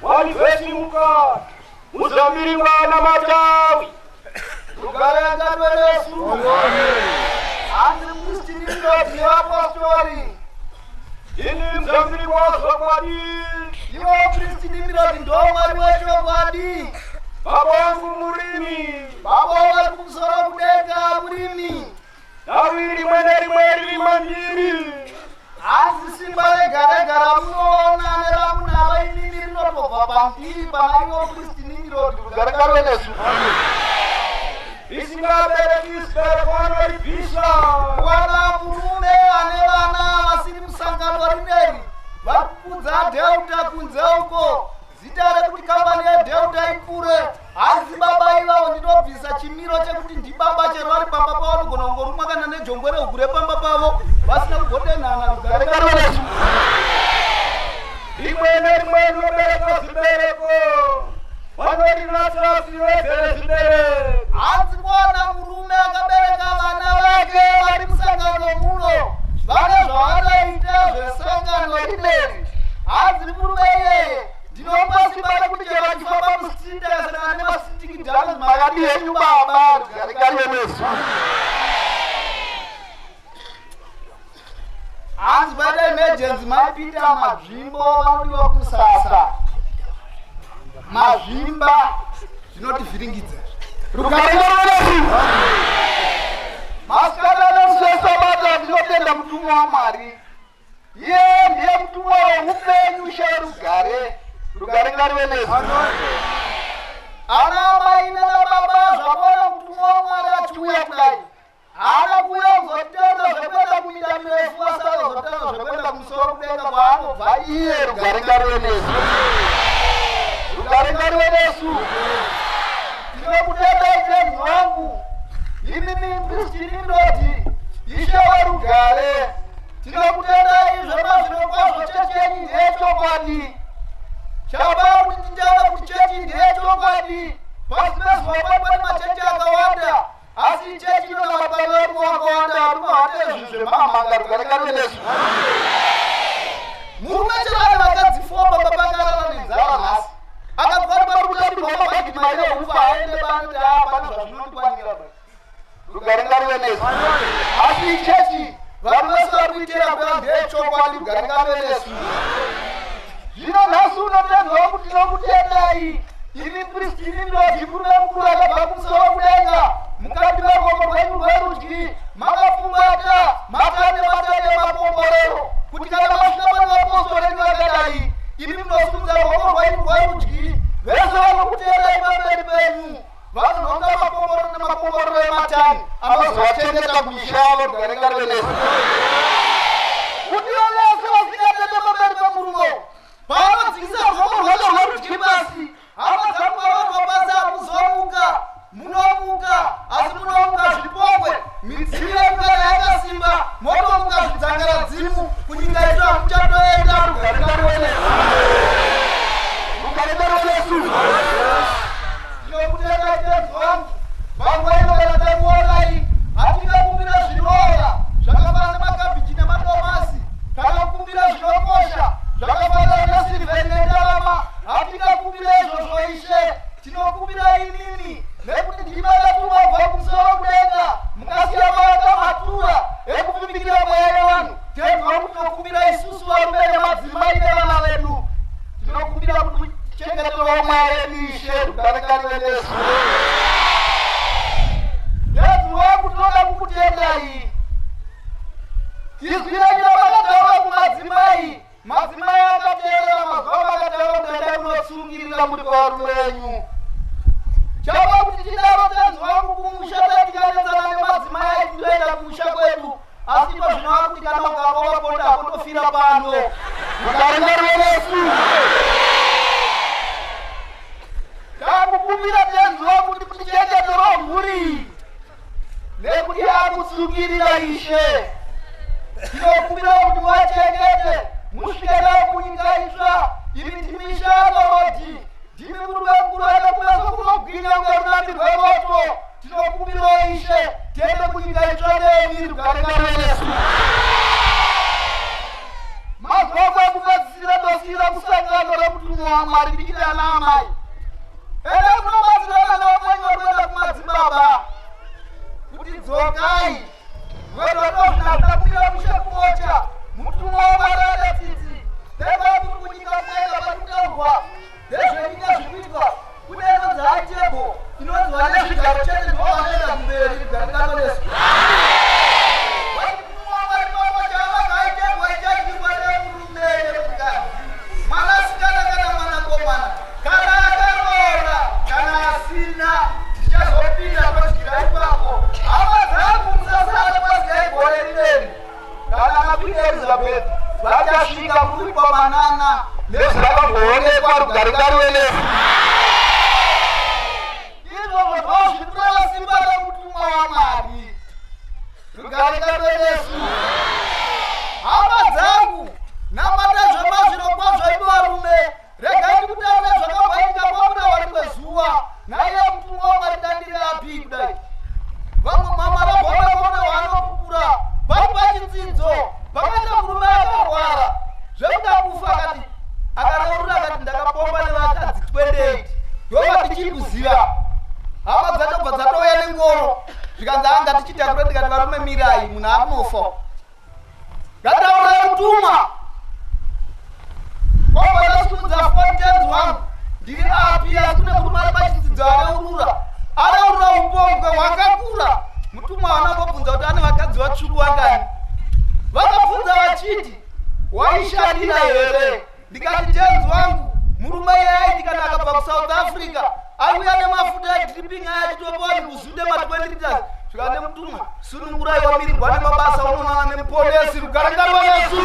walivesimuka muzamiringwa na matawi rugarenganwe Yesu andiri mustini apostoli ini mzamiringwa zokwadi iwo kristini mirodi ndo mwari wechokwadi baba wangu murimi baba wari kumusoro kudenga murimi dawiri mwene rimwe riri mandiri asi simba regaregara munoona neramunava inini rinotobva pambiri pana iwo kristini mirodi rugarenganwe Yesu isingaberekisberekonoribisa wana murume ane vana vasiri musangano rineri varikudza dheuta kunze uko zita rekuti kambani yedheuta ikure hanzi baba ivavo ndinobvisa chimiro chekuti ndibaba chero vari pamba pavo nogona kungorumwa kana nejongwe reugure pamba pavo vasina kugodenhana rugarenganwe rimwe nerimwe rinobereka zibereko vanorinasirasiwezere zibereko hanzi kuona murume akabereka vana vake vari musangano muno vane zvavanoita zvesangano rineri hanzi murume iyeye ndinopa simba rekuti chero vachifamba musitiri akasangana nemasindikidhani makadi henyu baba rugarenganwe Yesu hanzi paita emergency maipinda mazvimbo vanodiwa kusasa mazvimba zvinotivhiringidza rugarenganwe masikana nemusesabata ndinotenda mutumwa waMwari iye ndiye mutumwa weupenyu sherugare rugarenganwe Yesu ana mai nanababa zvakona mutumwa waMwari achiuya kudai haana kuuya kuzotenda zvekwenda kuita mirefu asaka kuzotenda zvekwenda kumusoro kudenga kwaanobva iye rugarenganwe Yesu rugarenganwe Yesu ndinokutendai tenzi wangu imimi mkristini ndoti ishe warugare tinokutendai zvemazvinokwazvo chechi yenyu ndechokwadi chaba kuti titaura kuti chechi ndechokwadi pasi pezuva pane machechi akawanda asi chechi inona mababa vedu wakawanda arunohate zvinhu zvemamhanga rugarenganwe Yesu murume chevana vakadzifomba papakarana nenzara nhasi akakwana parikutabirwa mabhagi maine ufa aende banoti apane zvazvinondikwanira rugarenganwe Yesu asi chechi vanhu vese vari kuitira kuva ndechokwadi rugarenganwe Yesu zvino nhasi unotendwa kuti tinokutendai imi kristini ndoti murume mukuru akabva kumusoro kudenga mukati meruoko rwenyu rwerudyi makafungata matane mapomborero kuti kana masvika pane vapostori venyu vakadai imi munosimudza ruoko rwenyu rwerudyi vese vanokutendai pamberi penyu vanonhonga mapomborero ematani anozovachengeta kumisha yavo rugarenganwe Yesu kuti vavese vasingatende pamberi pemurume pavanodzikisa ruoko rwavo rwerudyi pasi hama dzangu vavanobasa hamuzomuka munomuka asi munomuka zvipongwe midziyo yekugara yakasimba motomuka zvidzangara dzimu kunyika ito hamuchatoenda rugarenganwe Yesu ndinokutendai tenzi wangu vamweni kana tamuonai hatingakumbira zvinova zvakafanana nemakabhichi nemadomasi kana kukumbira zvinokosha zvakafanana nesilivheri nendarama hatingakumbira izvozvo ishe tinokumbira inini nekuti ndima yatumwa kubva kumusoro kudenga mukasiya maaka matura ekuvimbikira mweya yevanhu tenzi wangu tinokumbira isusu varume nemadzimai nevana vedu tinokumbira kuti chengetero mweya yedu ishe rugarenganwe Yesu tenzi wangu tinoda kukutendai izwi renyu ravakataura kumadzimai madzimai akateerera mazuva vakataura kuti dai munotsungirira muri pavarume venyu chava kuti tidaro tenzi wangu kumusha tatikanetsana nemadzimai tinoenda kumusha kwedu asi ito zvinova kuti kana ukavawaponda akundofira pano rugarenganwe Yesu takukumbira tenzi wangu kuti kutichengetero mhuri nekuti akutsungirira ishe tinokumbira kuti wachengete musvike nao kunyika itsva imi timishanoroti ndimi murume mukuru akakumeso kunogwinya kunge runambi rwemoto tinokumbirawo ishe tiende kunyika itsva nemi rugarenganwe Yesu mazuva kwakupedzisira dosira kusangano Ndakatola mutumwa wa Mwari ndikita na amai. Enda kunobatsirana navamwenyokwenda kumadzibaba kuti dzokai wedodozvinatakwira mushekumocha mutumwa wa Mwari adatsitsi teva kuti kunyika mwenga pakutaurwa ndezvenyika zvikuitwa kune inonzi atebo inonzi vane zvigaro chete ndo vanoenda kumberi kugarikanonesu mutumwa wa Mwari pamocha avakaitebwa ichadyiwa nemurume nemukadzi mwanasikana kana mwanakomana kana akaroora kana asina ndichazopinda pachigira ipapo hama dzangu musasara pasi gore rineri kana nakwini Elizabeth vachasvika kurikwa manana nezvakaonekwa rugarigari wenesu izvozvo ndozvikureva simba remutumwa wa Mwari rugarigari wenesu. Hama dzangu namata zvemazviro kwazvo imi varume regai ndikutaure zvakabaitika kwamuda wari kwezuva naiye mutumwa wa Mwari dandiri api kudai vamwe mamarabhonaona vanopupura vari pachidzidzo pakaita murume akarwara zvekuda kufa akati akareurura akati ndakapomba nevakadzi 28 ndova tichikuziva. Hama dzatobva dzatouya nengoro zvikanzi anga tichitakura ndikati varume mirai munhu anofa ngataurai mutumwa kwakwatasumudza fontenzi wangu ndiri api asi kune murume ari pachidzidzo areurura upombwe hwakakura. Mutumwa vanangobvunza kuti ane vakadzi vatsvuku vangani vakabvunza vachiti waishandira here ndikati tenzi wangu murume yaiti kana akabva kuSouth Africa aiuya nemafuta edripping ayachitopaani kuzunde ma20 liters zvikane mutumwa sunungurai wamirirwa nemabasa unoonana nemuponesi rugarigari wanesu.